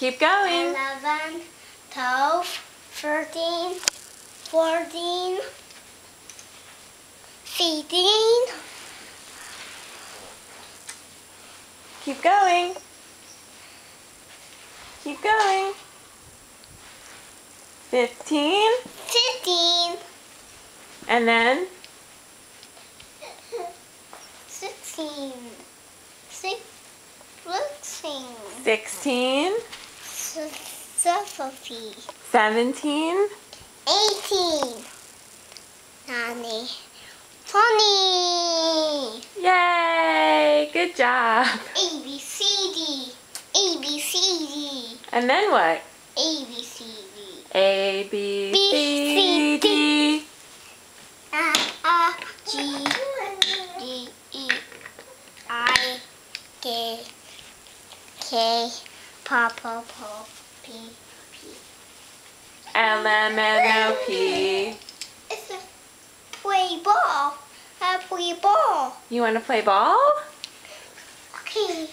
Keep going. 11, 12, 13, 14, 15. Keep going. Keep going. 15. 15. And then 16. 16. 16. 17. 17. 18. 19. 20. Yay! Good job. A, B, C, D. A, B, C, D. And then what? A, B, C, D. A, B, B, C, D. G, D, E, I, K, K, P, P, P. L, M, N, O, P. It's a play ball. I play ball. You want to play ball? Okay.